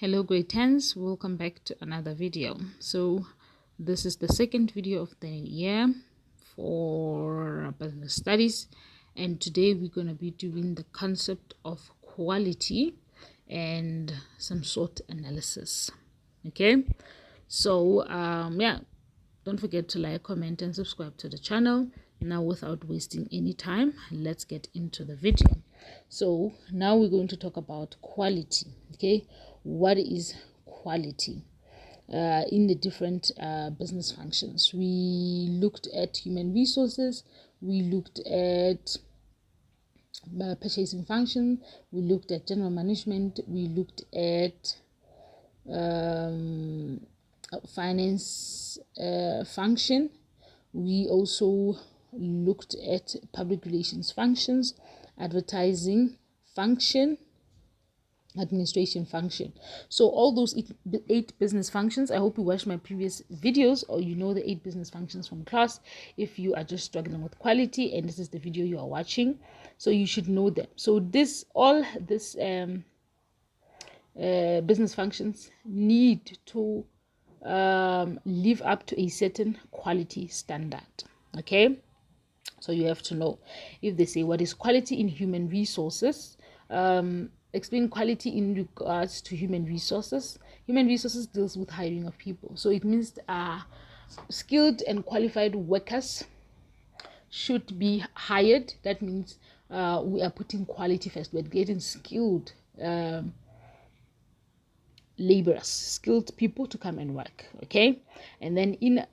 Hello grade 10s, welcome back to another video. So this is the second video of the year for business studies, and today we're going to be doing the concept of quality and some SWOT analysis. Okay, so yeah, don't forget to like, comment and subscribe to the channel. Now without wasting any time, let's get into the video. So now we're going to talk about quality. Okay, what is quality in the different business functions? We looked at human resources, we looked at purchasing function, we looked at general management, we looked at finance function. We also looked at public relations functions, advertising function, administration function. So all those eight business functions, I hope you watched my previous videos or you know the 8 business functions from class. If you are just struggling with quality and this is the video you are watching, so you should know them. So this business functions need to live up to a certain quality standard. Okay, so you have to know. If they say what is quality in human resources, explain quality in regards to human resources. Human resources deals with hiring of people, so it means skilled and qualified workers should be hired. That means we are putting quality first. We're getting skilled laborers, skilled people to come and work. Okay, and then in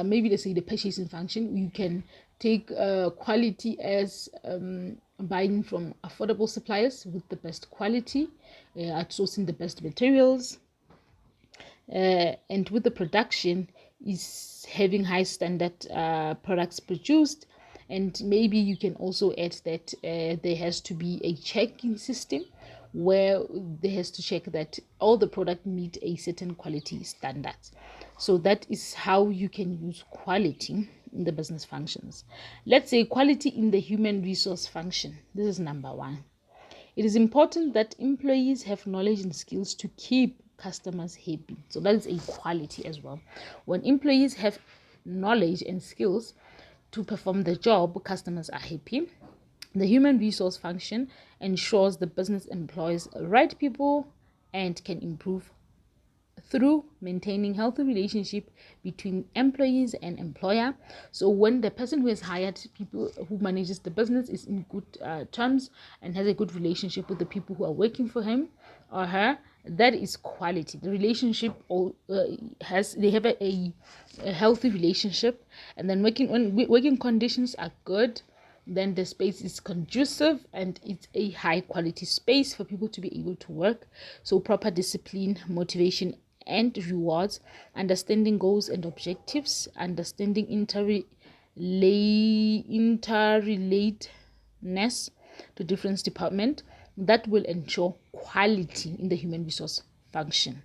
maybe they say the purchasing function, you can take quality as buying from affordable suppliers with the best quality, outsourcing the best materials, and with the production is having high standard products produced. And maybe you can also add that there has to be a checking system where they has to check that all the product meet a certain quality standards. So that is how you can use quality in the business functions. Let's say quality in the human resource function. This is number 1. It is important that employees have knowledge and skills to keep customers happy. So that is a quality as well. When employees have knowledge and skills to perform the job, customers are happy. The human resource function ensures the business employs right people and can improve through maintaining healthy relationship between employees and employer. So when the person who has hired people, who manages the business, is in good terms and has a good relationship with the people who are working for him or her, that is quality. The relationship they have a healthy relationship, and then working conditions are good, then the space is conducive and it's a high quality space for people to be able to work. So proper discipline, motivation and rewards, understanding goals and objectives, understanding interrelatedness to different departments, that will ensure quality in the human resource function.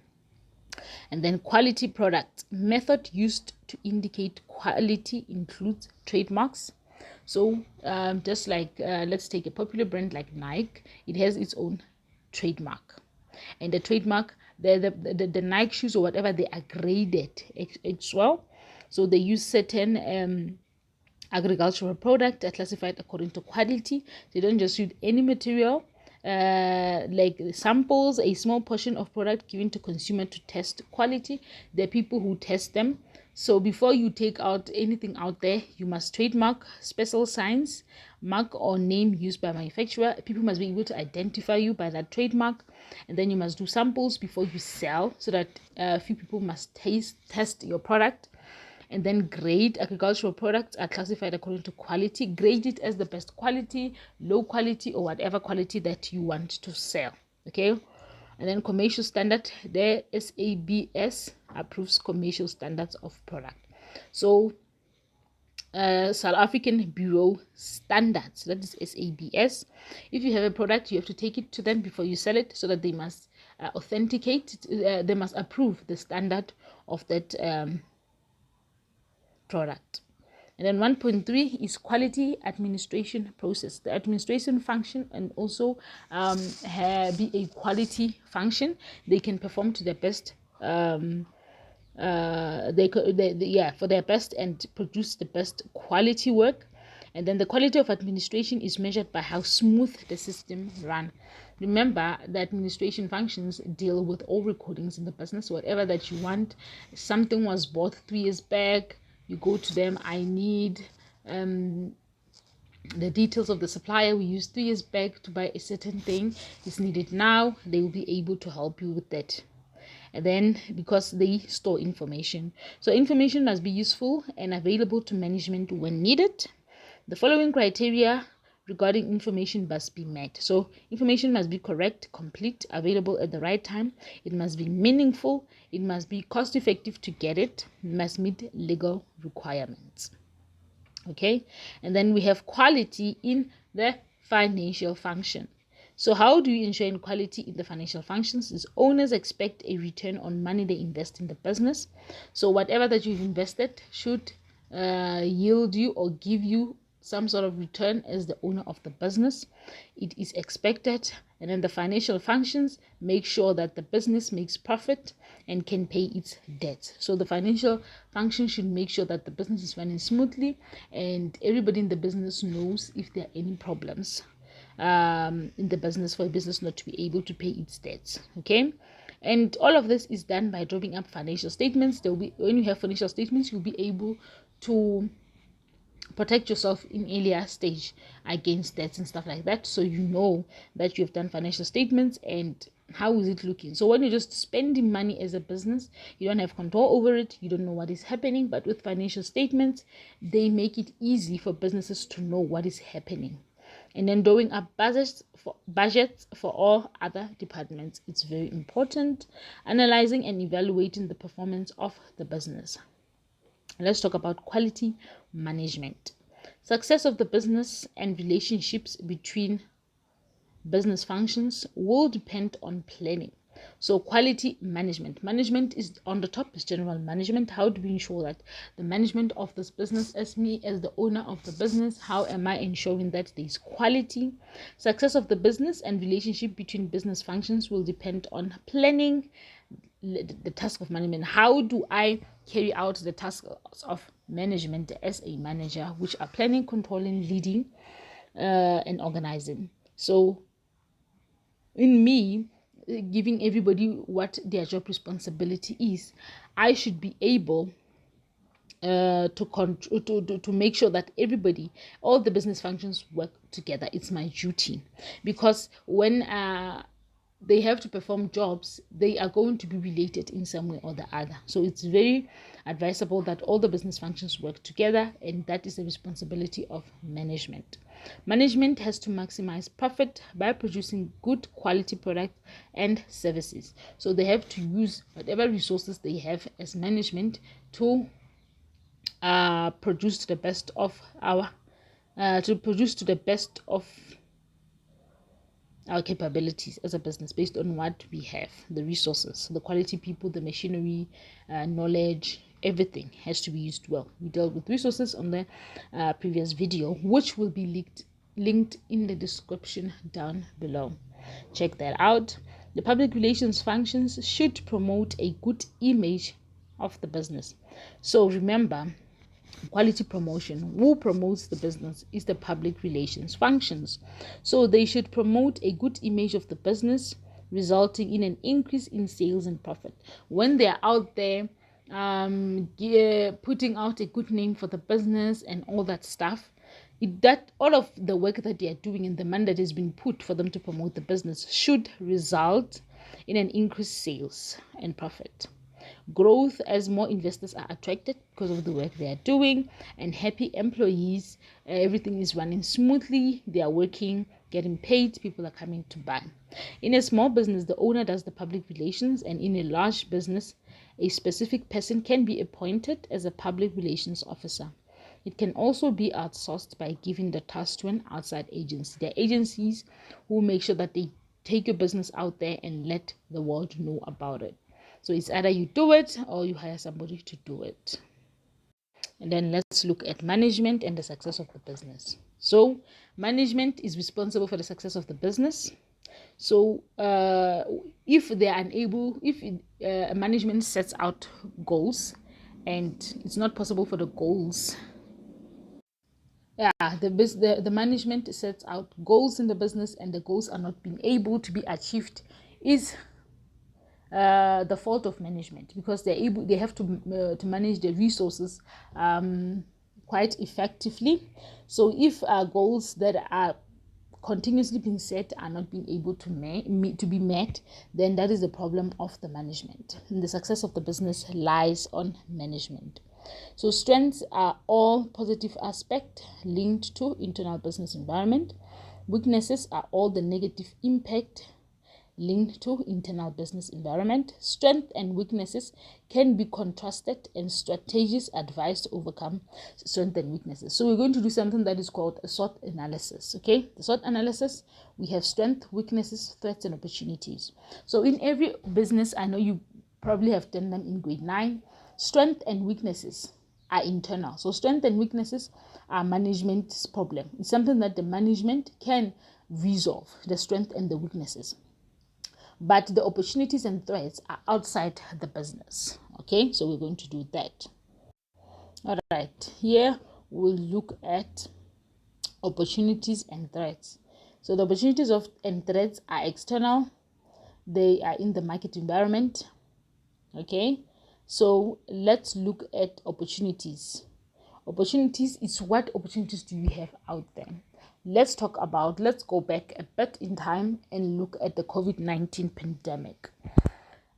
And then quality product method used to indicate quality includes trademarks. So just like let's take a popular brand like Nike, it has its own trademark, and the trademark, the Nike shoes or whatever, they are graded as well. So they use certain agricultural product are classified according to quality. They don't just use any material like samples, a small portion of product given to consumer to test quality. There are people who test them. So before you take out anything out there, you must trademark, special signs, mark or name used by manufacturer. People must be able to identify you by that trademark. And then you must do samples before you sell, so that a few people must test your product. And then grade. Agricultural products are classified according to quality. Grade it as the best quality, low quality, or whatever quality that you want to sell. Okay. And then commercial standard, the SABS approves commercial standards of product. So South African Bureau Standards, that is SABS. If you have a product, you have to take it to them before you sell it, so that they must authenticate, they must approve the standard of that product. And then 1.3 is quality administration process. The administration function and also be a quality function. They can perform to their best for their best and produce the best quality work. And then the quality of administration is measured by how smooth the system run. Remember, the administration functions deal with all recordings in the business. Whatever that you want, something was bought 3 years back, you go to them. I need the details of the supplier we used 3 years back to buy a certain thing. It's needed now. They will be able to help you with that. And then because they store information, so information must be useful and available to management when needed. The following criteria regarding information must be met. So information must be correct, complete, available at the right time. It must be meaningful. It must be cost effective to get it. It must meet legal requirements. Okay, and then we have quality in the financial function. So how do you ensure quality in the financial functions? Is owners expect a return on money they invest in the business. So whatever that you've invested should yield you or give you some sort of return as the owner of the business. It is expected. And then the financial functions make sure that the business makes profit and can pay its debt. So the financial function should make sure that the business is running smoothly and everybody in the business knows if there are any problems in the business for a business not to be able to pay its debts. Okay, and all of this is done by drawing up financial statements. There will be, when you have financial statements, you'll be able to protect yourself in earlier stage against debts and stuff like that, so you know that you've done financial statements and how is it looking. So when you're just spending money as a business, you don't have control over it, you don't know what is happening. But with financial statements, they make it easy for businesses to know what is happening. And then drawing up budgets for all other departments, it's very important. Analyzing and evaluating the performance of the business. Let's talk about quality management. Success of the business and relationships between business functions will depend on planning. So quality management. Management is on the top, is general management. How do we ensure that the management of this business, as me as the owner of the business, how am I ensuring that there is quality? Success of the business and relationship between business functions will depend on planning, the task of management. How do I carry out the tasks of management as a manager, which are planning, controlling, leading, and organizing? So in me giving everybody what their job responsibility is, I should be able to make sure that everybody, all the business functions work together. It's my duty, because when they have to perform jobs, they are going to be related in some way or the other. So it's very advisable that all the business functions work together, and that is the responsibility of management. Management has to maximize profit by producing good quality products and services. So they have to use whatever resources they have as management to produce to the best of our capabilities as a business, based on what we have, the resources, the quality people, the machinery, knowledge, everything has to be used well. We dealt with resources on the previous video, which will be linked in the description down below. Check that out. The public relations functions should promote a good image of the business. So remember, quality promotion, who promotes the business is the public relations functions. So they should promote a good image of the business, resulting in an increase in sales and profit. When they're out there putting out a good name for the business and all that stuff, that all of the work that they are doing and the money that has been put for them to promote the business should result in an increased sales and profit. Growth, as more investors are attracted because of the work they are doing, and happy employees, everything is running smoothly, they are working, getting paid, people are coming to buy. In a small business, the owner does the public relations, and in a large business, a specific person can be appointed as a public relations officer. It can also be outsourced by giving the task to an outside agency. There are agencies who make sure that they take your business out there and let the world know about it. So it's either you do it or you hire somebody to do it. And then let's look at management and the success of the business. So management is responsible for the success of the business. So if they are unable, if management sets out goals and it's not possible for the goals, the management sets out goals in the business and the goals are not being able to be achieved, is the fault of management, because they have to manage the resources quite effectively. So if goals that are continuously being set are not being able to be met, then that is the problem of the management, and the success of the business lies on management. So strengths are all positive aspects linked to internal business environment. Weaknesses are all the negative impact linked to internal business environment. Strength and weaknesses can be contrasted and strategies advised to overcome strength and weaknesses. So we're going to do something that is called a SWOT analysis. Okay, the SWOT analysis, we have strength, weaknesses, threats, and opportunities. So in every business, I know you probably have done them in grade 9, strength and weaknesses are internal. So strength and weaknesses are management's problem. It's something that the management can resolve, the strength and the weaknesses. But the opportunities and threats are outside the business. Okay, so we're going to do that. All right, here we'll look at opportunities and threats. So the opportunities and threats are external. They are in the market environment. Okay, so let's look at opportunities. Opportunities is what opportunities do you have out there? Let's go back a bit in time and look at the COVID-19 pandemic.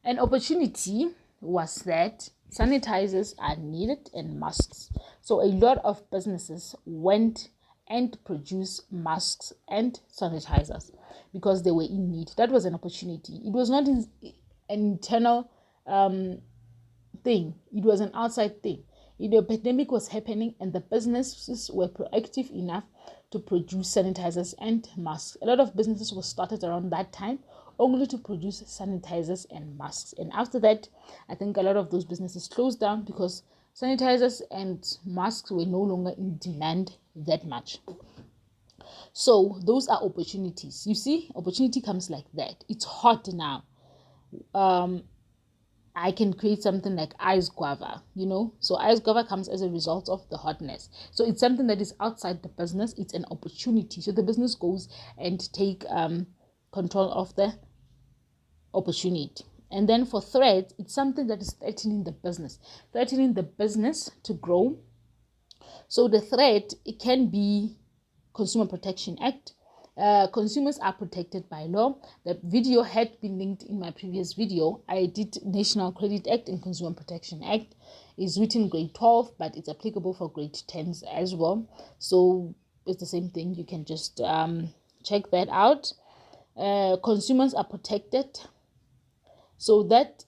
An opportunity was that sanitizers are needed and masks. So a lot of businesses went and produced masks and sanitizers because they were in need. That was an opportunity. It was not an internal thing. It was an outside thing. The pandemic was happening and the businesses were proactive enough to produce sanitizers and masks. A lot of businesses were started around that time only to produce sanitizers and masks. And after that, I think a lot of those businesses closed down because sanitizers and masks were no longer in demand that much. So those are opportunities. You see, opportunity comes like that. It's hot now. I can create something like ice guava, So ice guava comes as a result of the hotness. So it's something that is outside the business. It's an opportunity. So the business goes and take control of the opportunity. And then for threats, it's something that is threatening the business to grow. So the threat, it can be Consumer Protection Act. Consumers are protected by law. The video had been linked in my previous video. I did National Credit Act and Consumer Protection Act. It's written grade 12, but it's applicable for grade 10s as well. So it's the same thing. You can just check that out. Consumers are protected. So that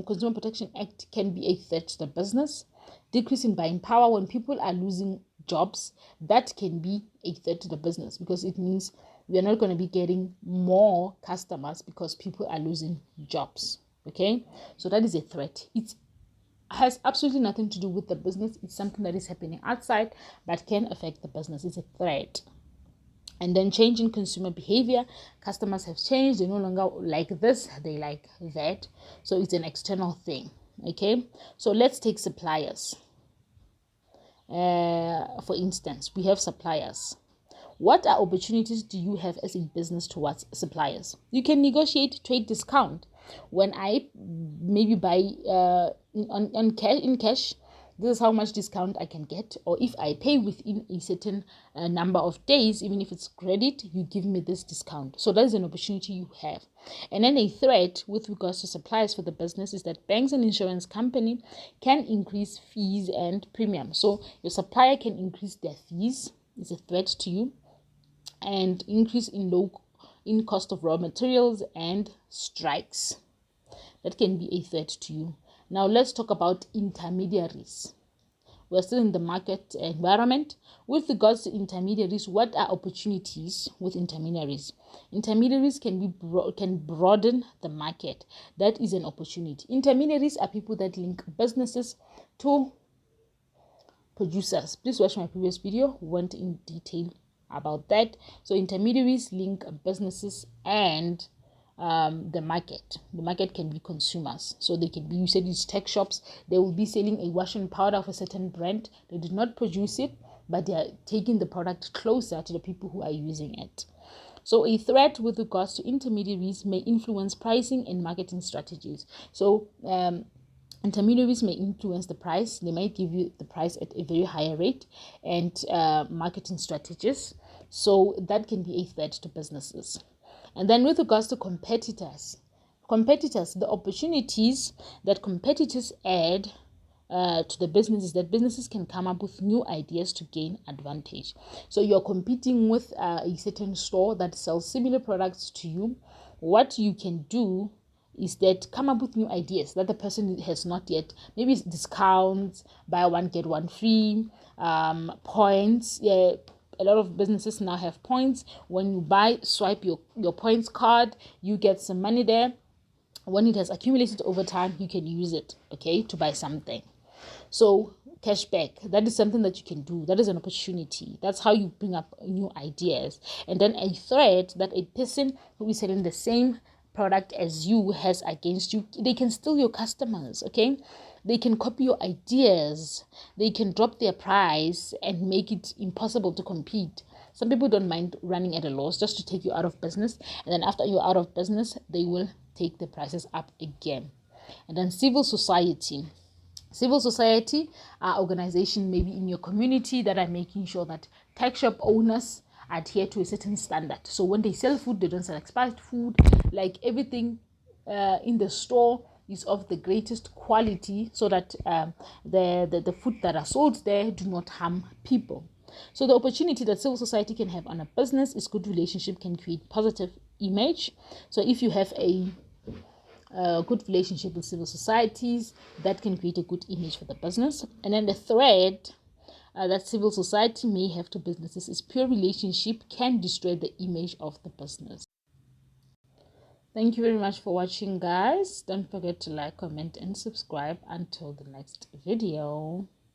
Consumer Protection Act can be a threat to the business. Decrease in buying power, when people are losing jobs, that can be a threat to the business because it means we are not going to be getting more customers because people are losing jobs. Okay, so that is a threat. It has absolutely nothing to do with the business. It's something that is happening outside but can affect the business. It's a threat. And then change in consumer behavior. Customers have changed. They no longer like this, they like that. So it's an external thing. Okay, so let's take suppliers. For instance, we have suppliers. What are opportunities do you have as a business towards suppliers? You can negotiate trade discount. When I maybe buy in cash, this is how much discount I can get. Or if I pay within a certain number of days, even if it's credit, you give me this discount. So that is an opportunity you have. And then a threat with regards to suppliers for the business is that banks and insurance company can increase fees and premiums. So your supplier can increase their fees. It's a threat to you. And increase in cost of raw materials and strikes. That can be a threat to you. Now let's talk about intermediaries. We're still in the market environment. With regards to intermediaries, what are opportunities with intermediaries? Intermediaries can broaden the market. That is an opportunity. Intermediaries are people that link businesses to producers. Please watch my previous video, went in detail about that. So intermediaries link businesses and the market. The market can be consumers, so they can be, you said it's tech shops, they will be selling a washing powder of a certain brand. They did not produce it, but they are taking the product closer to the people who are using it. So a threat with regards to intermediaries may influence pricing and marketing strategies. So intermediaries may influence the price. They might give you the price at a very higher rate, and marketing strategies. So that can be a threat to businesses. And then with regards to competitors, the opportunities that competitors add to the businesses, that businesses can come up with new ideas to gain advantage. So you're competing with a certain store that sells similar products to you. What you can do is that come up with new ideas that the person has not yet. Maybe it's discounts, buy one get one free, points. Yeah, a lot of businesses now have points. When you buy, swipe your points card, you get some money there. When it has accumulated over time, you can use it, okay, to buy something. So cashback, that is something that you can do. That is an opportunity. That's how you bring up new ideas. And then a threat that a person who is selling the same product as you has against you, they can steal your customers, okay? They can copy your ideas. They can drop their price and make it impossible to compete. Some people don't mind running at a loss just to take you out of business. And then after you're out of business, they will take the prices up again. And then civil society. Civil society are organizations maybe in your community that are making sure that tech shop owners adhere to a certain standard. So when they sell food, they don't sell expired food. Like everything in the store is of the greatest quality, so that the food that are sold there do not harm people. So the opportunity that civil society can have on a business is good relationship can create positive image. So if you have a good relationship with civil societies, that can create a good image for the business. And then the threat that civil society may have to businesses is poor relationship can destroy the image of the business. Thank you very much for watching, guys. Don't forget to like, comment, and subscribe. Until the next video.